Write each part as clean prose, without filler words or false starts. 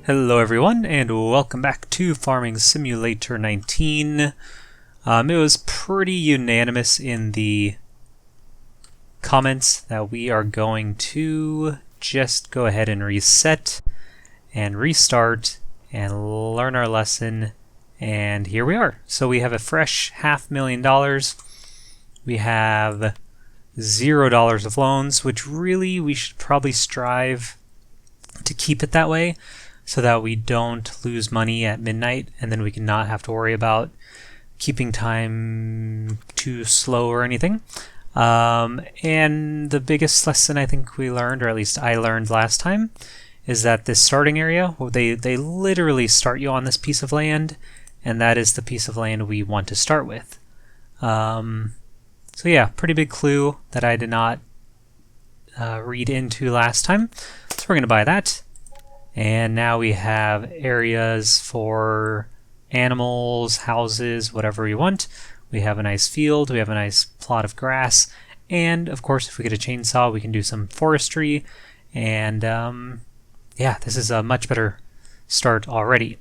Hello everyone, and welcome back to Farming Simulator 19. It was pretty unanimous in the comments that we are going to just go ahead and reset and restart and learn our lesson, and here we are. So we have a fresh $500,000. We have $0 of loans, which really we should probably strive to keep it that way, so that we don't lose money at midnight, and then we can not have to worry about keeping time too slow or anything. And the biggest lesson I think we learned, or at least I learned last time, is that this starting area, they literally start you on this piece of land, and that is the piece of land we want to start with. So yeah, pretty big clue that I did not read into last time. So we're going to buy that. And now we have areas for animals, houses, whatever we want. We have a nice field, we have a nice plot of grass, and of course if we get a chainsaw we can do some forestry, and yeah, this is a much better start already.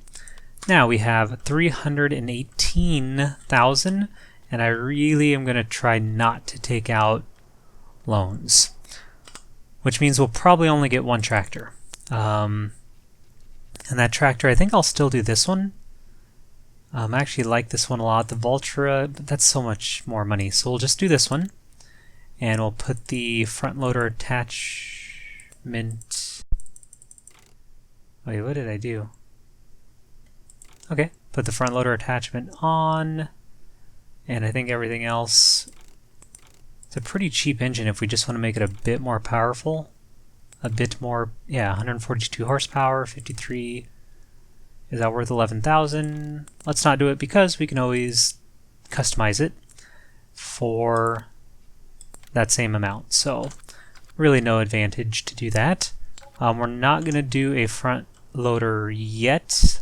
Now we have 318,000, and I really am going to try not to take out loans, which means we'll probably only get one tractor. And that tractor, I think I'll still do this one. I actually like this one a lot, the Vultura, but that's so much more money. So we'll just do this one. And we'll put the front loader attachment... Wait, what did I do? Okay, put the front loader attachment on. And I think everything else... It's a pretty cheap engine if we just want to make it a bit more powerful. A bit more, yeah, 142 horsepower, 53. Is that worth 11,000? Let's not do it because we can always customize it for that same amount. So really no advantage to do that. We're not going to do a front loader yet.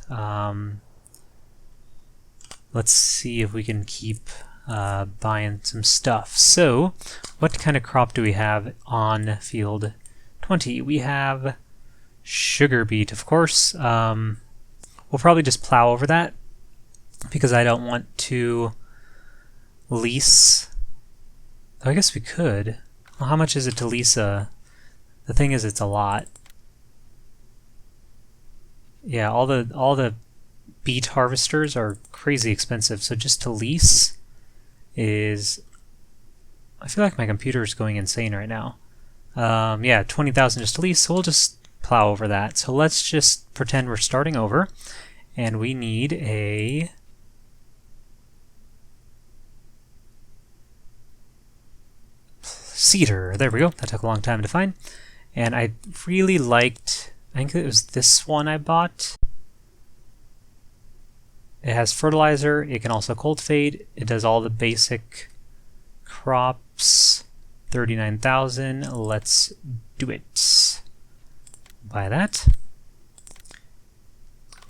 Let's see if we can keep buying some stuff. So what kind of crop do we have on field 20? We have sugar beet, of course. We'll probably just plow over that because I don't want to lease. Oh, I guess we could. Well, how much is it to lease a... The thing is, it's a lot. Yeah, all the beet harvesters are crazy expensive, so just to lease is... I feel like my computer is going insane right now. Yeah, 20,000 just to lease, so we'll just plow over that. So let's just pretend we're starting over, and we need a seeder. There we go. That took a long time to find. And I really liked, I think it was this one I bought. It has fertilizer, it can also cultivate, it does all the basic crops. 39,000. Let's do it. Buy that.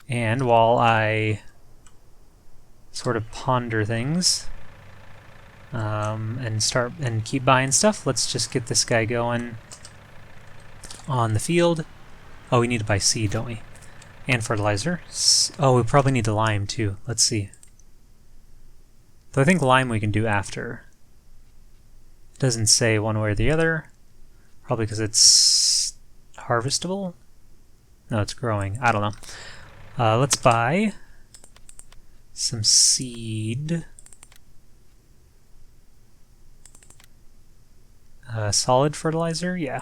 And while I sort of ponder things and keep buying stuff, let's just get this guy going on the field. Oh, we need to buy seed, don't we? And fertilizer. Oh, we probably need the lime too. Let's see. Though I think lime we can do after. Doesn't say one way or the other. Probably because it's harvestable? No, it's growing. I don't know. Let's buy some seed. Solid fertilizer? Yeah.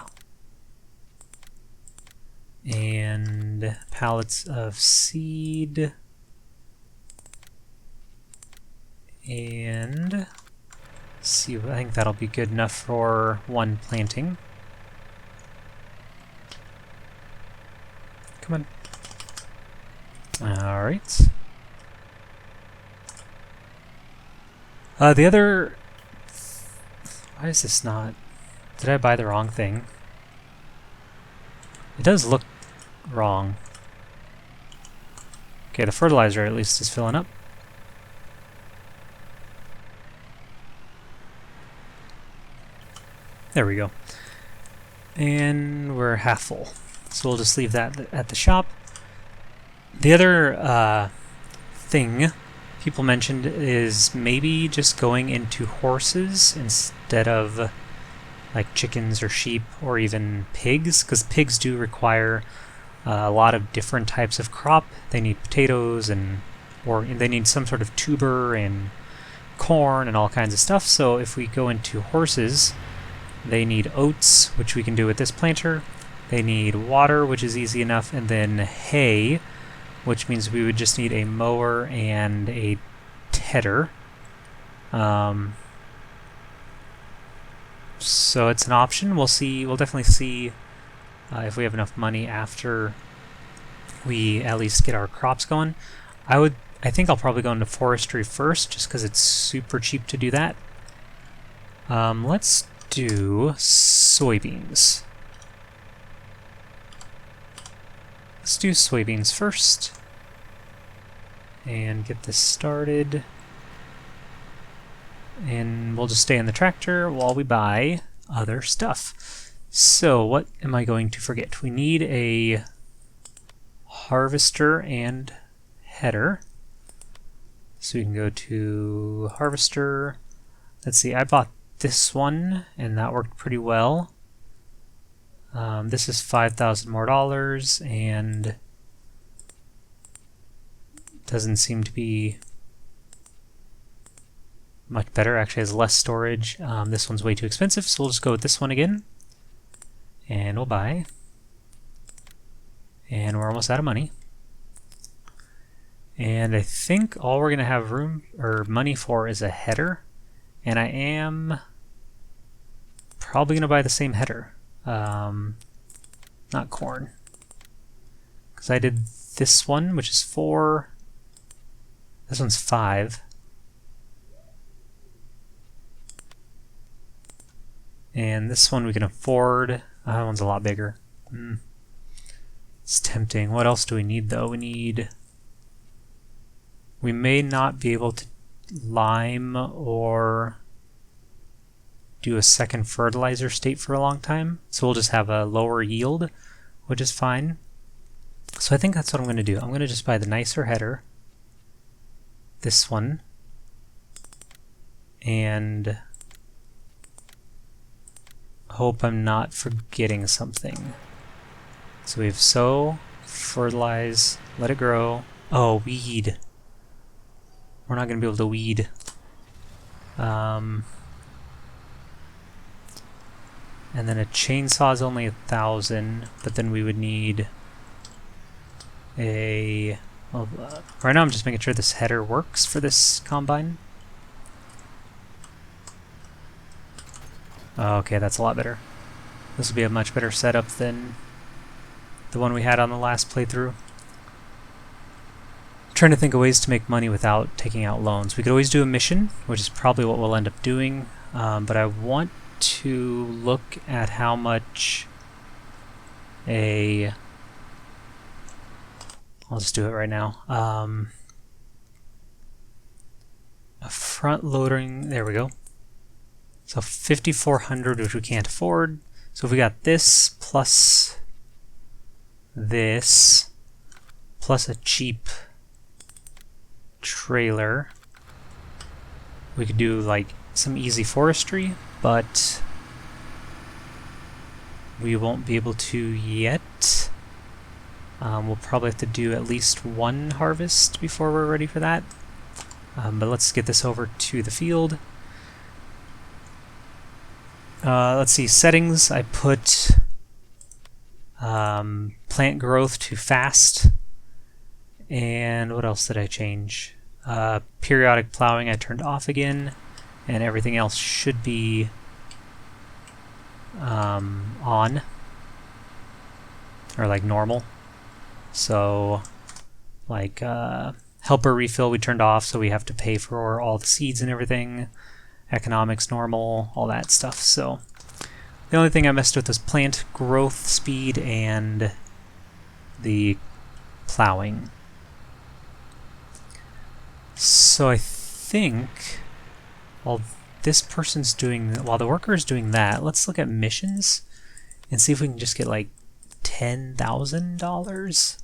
And pallets of seed. And... see, I think that'll be good enough for one planting. Come on. Alright. The other... Why is this not... Did I buy the wrong thing? It does look wrong. Okay, the fertilizer at least is filling up. There we go. And we're half full. So we'll just leave that at the shop. The other thing people mentioned is maybe just going into horses instead of like chickens or sheep or even pigs, because pigs do require a lot of different types of crop. They need potatoes or they need some sort of tuber and corn and all kinds of stuff. So if we go into horses, they need oats, which we can do with this planter. They need water, which is easy enough, and then hay, which means we would just need a mower and a tedder. So it's an option. We'll see. We'll definitely see if we have enough money after we at least get our crops going. I think I'll probably go into forestry first, just because it's super cheap to do that. Let's do soybeans. Let's do soybeans first and get this started. And we'll just stay in the tractor while we buy other stuff. So what am I going to forget? We need a harvester and header. So we can go to harvester. Let's see, I bought this one and that worked pretty well. This is $5,000 more and doesn't seem to be much better. Actually has less storage. This one's way too expensive, so we'll just go with this one again. And we'll buy. And we're almost out of money. And I think all we're going to have room or money for is a header. And I am probably going to buy the same header. Not corn. Because I did this one, which is 4. This one's 5. And this one we can afford. That one's a lot bigger. It's tempting. What else do we need though? We may not be able to lime or do a second fertilizer state for a long time. So we'll just have a lower yield, which is fine. So I think that's what I'm going to do. I'm going to just buy the nicer header. This one. And hope I'm not forgetting something. So we have sow, fertilize, let it grow. Oh, weed. We're not going to be able to weed. And then a chainsaw is only 1,000, but then we would need a... Well, right now I'm just making sure this header works for this combine. Okay, that's a lot better. This will be a much better setup than the one we had on the last playthrough. Trying to think of ways to make money without taking out loans. We could always do a mission, which is probably what we'll end up doing, but I want to look at how much I'll just do it right now. A front loading, there we go. So 5,400, which we can't afford. So if we got this plus this plus a cheap trailer, we could do like some easy forestry, but we won't be able to yet. We'll probably have to do at least one harvest before we're ready for that. But let's get this over to the field. Let's see, settings, I put plant growth to fast. And what else did I change? Periodic plowing I turned off again, and everything else should be on, or like normal. So like helper refill we turned off, so we have to pay for all the seeds and everything. Economics normal, all that stuff. So the only thing I messed with was plant growth speed and the plowing. So I think while the worker is doing that, let's look at missions and see if we can just get like $10,000.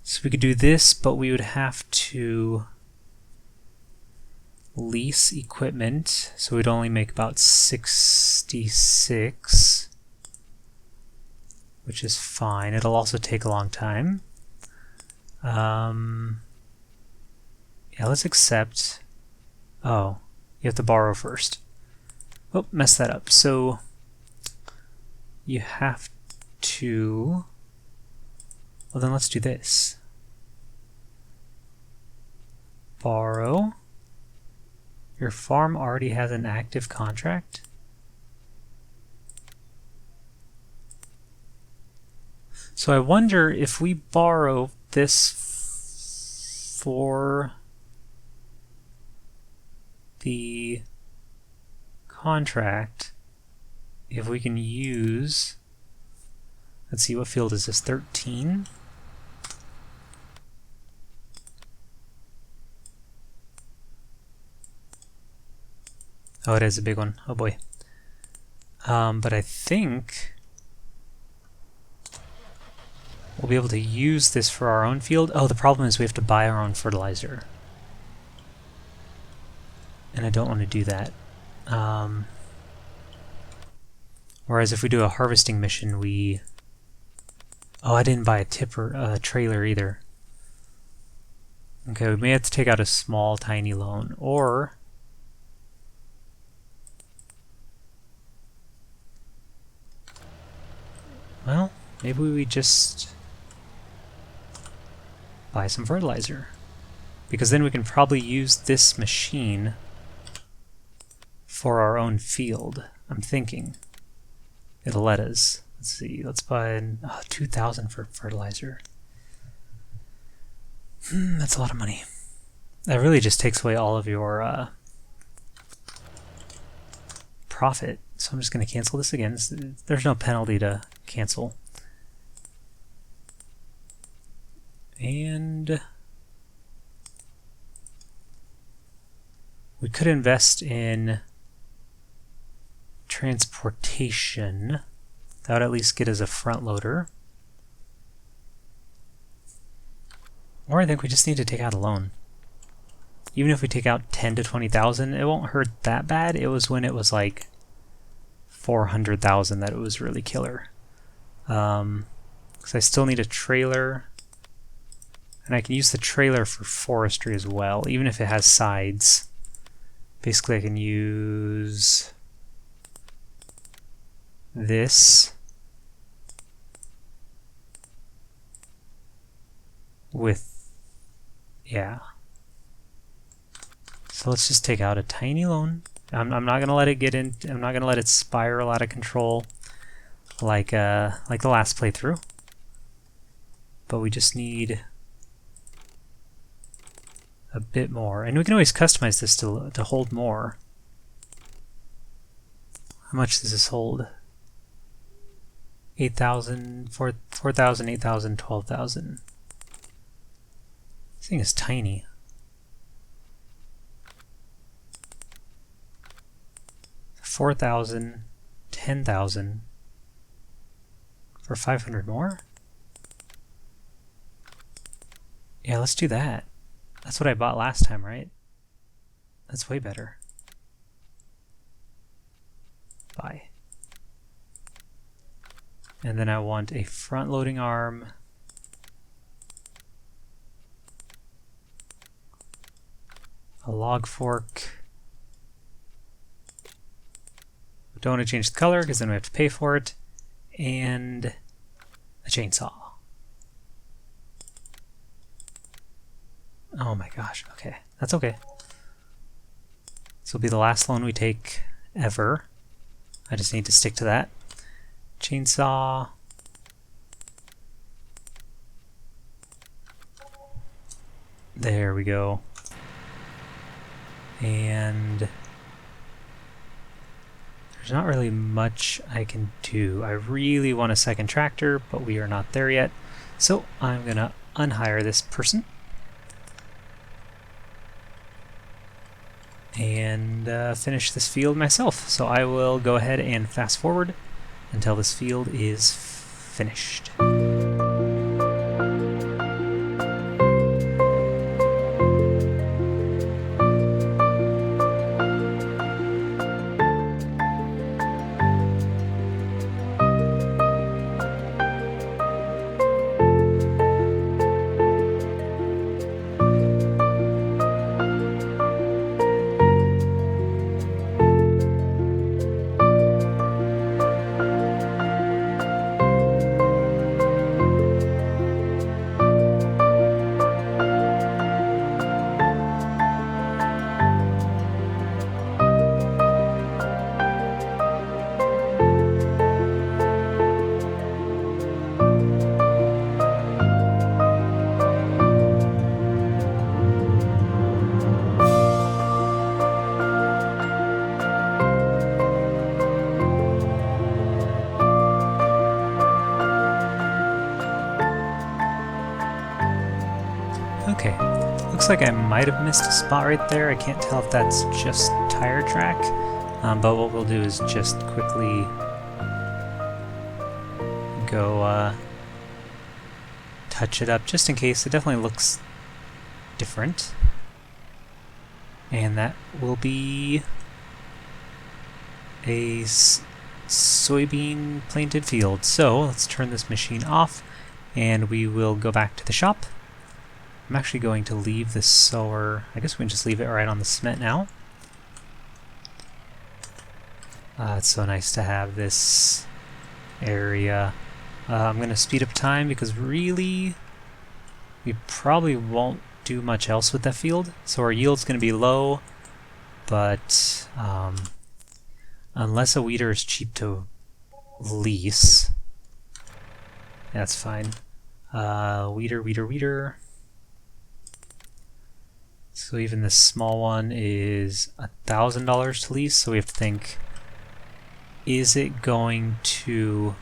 So we could do this, but we would have to lease equipment, so we'd only make about 66, which is fine. It'll also take a long time. Yeah, let's accept. Oh, you have to borrow first. Oh, messed that up. So you have to. Well, then let's do this. Borrow. Your farm already has an active contract. So I wonder if we borrow this for the contract, if we can use, let's see, what field is this, 13? Oh, it is a big one. Oh boy. But I think we'll be able to use this for our own field. Oh, the problem is we have to buy our own fertilizer. And I don't want to do that. Whereas if we do a harvesting mission, we... Oh, I didn't buy a trailer either. Okay, we may have to take out a small, tiny loan, or... Well, maybe we just buy some fertilizer. Because then we can probably use this machine for our own field. I'm thinking it'll let us. Let's see, let's buy 2,000 for fertilizer. That's a lot of money. That really just takes away all of your profit. So I'm just going to cancel this again. There's no penalty to cancel. And we could invest in transportation. That would at least get us a front loader. Or I think we just need to take out a loan. Even if we take out 10 to 20,000, it won't hurt that bad. It was when it was like 400,000 that it was really killer. Because I still need a trailer. And I can use the trailer for forestry as well, even if it has sides. Basically I can use this with, yeah. So let's just take out a tiny loan. I'm not gonna let it get in. I'm not gonna let it spiral out of control like the last playthrough. But we just need a bit more, and we can always customize this to hold more. How much does this hold? 8,000, 4,000, 8,000, 12,000. This thing is tiny. $4,000, 10,000 for 500 more? Yeah, let's do that. That's what I bought last time, right? That's way better. Buy. And then I want a front loading arm. A log fork. Don't want to change the color because then we have to pay for it. And a chainsaw. Oh my gosh, okay. That's okay. This will be the last loan we take ever. I just need to stick to that. Chainsaw. There we go. And there's not really much I can do. I really want a second tractor, but we are not there yet. So I'm gonna unhire this person. And finish this field myself. So I will go ahead and fast forward until this field is finished. like I might have missed a spot right there. I can't tell if that's just tire track, but what we'll do is just quickly go touch it up just in case. It definitely looks different. And that will be a soybean planted field. So let's turn this machine off and we will go back to the shop. I'm actually going to leave the sower. I guess we can just leave it right on the cement now. It's so nice to have this area. I'm going to speed up time because really we probably won't do much else with that field. So our yield's going to be low, but unless a weeder is cheap to lease, that's fine. Weeder. So even this small one is $1,000 to lease, so we have to think, is it going to,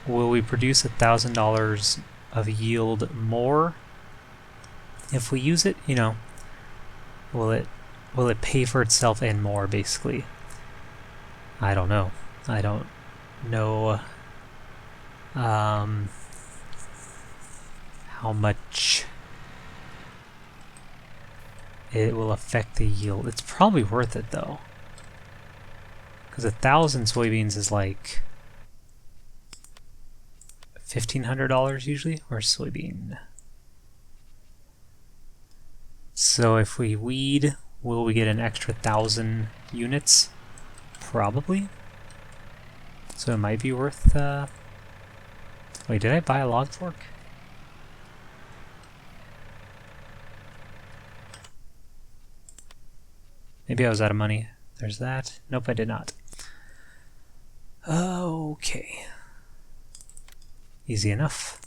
will we produce $1,000 of yield more if we use it? You know, will it pay for itself and more, basically? I don't know. I don't know how much it will affect the yield. It's probably worth it though, because 1,000 soybeans is like $1,500 usually, or soybean. So if we weed, will we get an extra 1,000 units? Probably. So it might be worth. Wait, did I buy a log fork? Maybe I was out of money. There's that. Nope, I did not. Okay. Easy enough.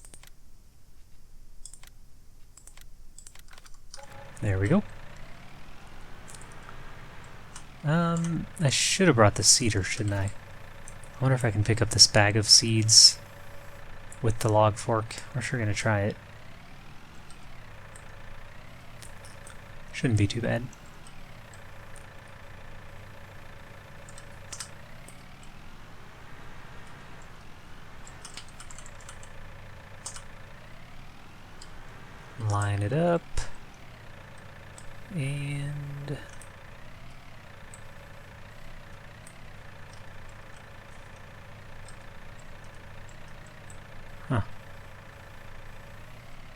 There we go. I should have brought the seeder, shouldn't I? I wonder if I can pick up this bag of seeds with the log fork. We're sure gonna try it. Shouldn't be too bad. Line it up, and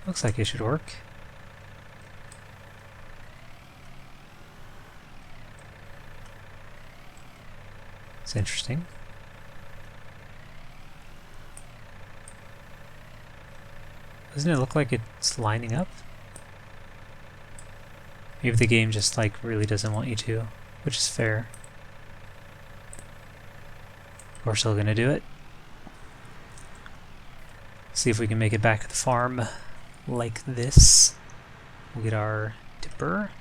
looks like it should work. It's interesting. Doesn't it look like it's lining up? Maybe the game just like really doesn't want you to, which is fair. We're still gonna do it. See if we can make it back to the farm like this. We'll get our dipper.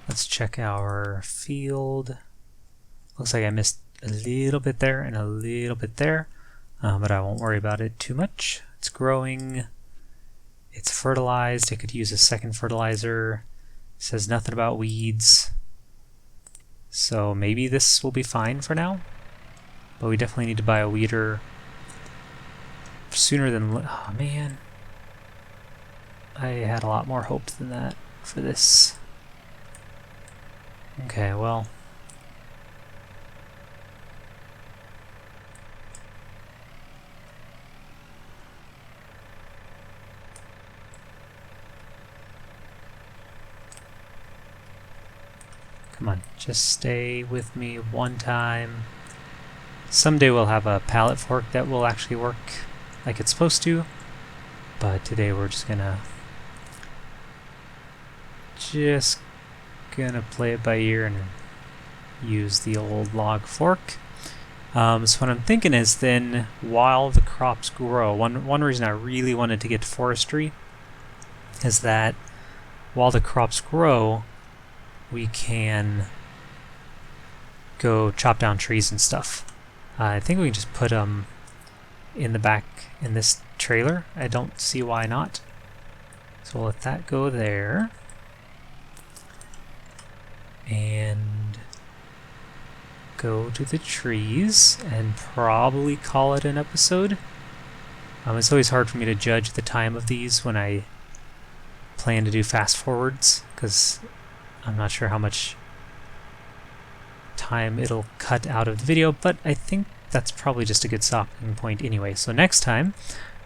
Let's check our field. Looks like I missed a little bit there and a little bit there, but I won't worry about it too much. It's growing. It's fertilized. It could use a second fertilizer. It says nothing about weeds. So maybe this will be fine for now, but we definitely need to buy a weeder sooner than... Oh man. I had a lot more hope than that for this. Okay, well. Come on, just stay with me one time. Someday we'll have a pallet fork that will actually work like it's supposed to, but today we're just gonna play it by ear and use the old log fork. So what I'm thinking is then, while the crops grow, one reason I really wanted to get to forestry is that while the crops grow, we can go chop down trees and stuff. I think we can just put them in the back in this trailer. I don't see why not. So we'll let that go there. And go to the trees and probably call it an episode. It's always hard for me to judge the time of these when I plan to do fast forwards, because I'm not sure how much time it'll cut out of the video, but I think that's probably just a good stopping point anyway. So next time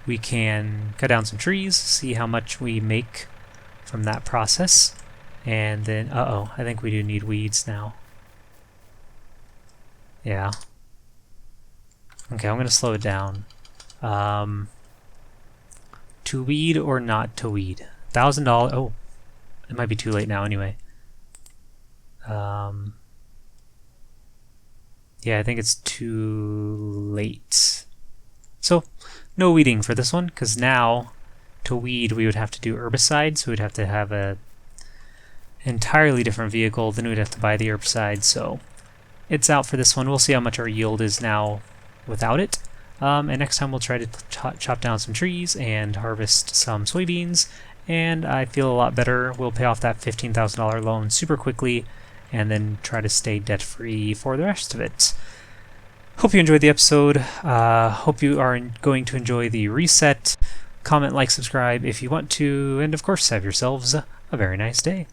we can cut down some trees, see how much we make from that process, and then I think we do need weeds now. Yeah. Okay, I'm gonna slow it down. To weed or not to weed? $1,000. Oh, it might be too late now anyway. Yeah, I think it's too late. So, no weeding for this one, because now to weed we would have to do herbicide, so we'd have to have a entirely different vehicle, then we'd have to buy the herbicide, so it's out for this one. We'll see how much our yield is now without it. And next time we'll try to chop down some trees and harvest some soybeans, and I feel a lot better. We'll pay off that $15,000 loan super quickly, and then try to stay debt-free for the rest of it. Hope you enjoyed the episode. Hope you are going to enjoy the reset. Comment, like, subscribe if you want to, and of course have yourselves a very nice day.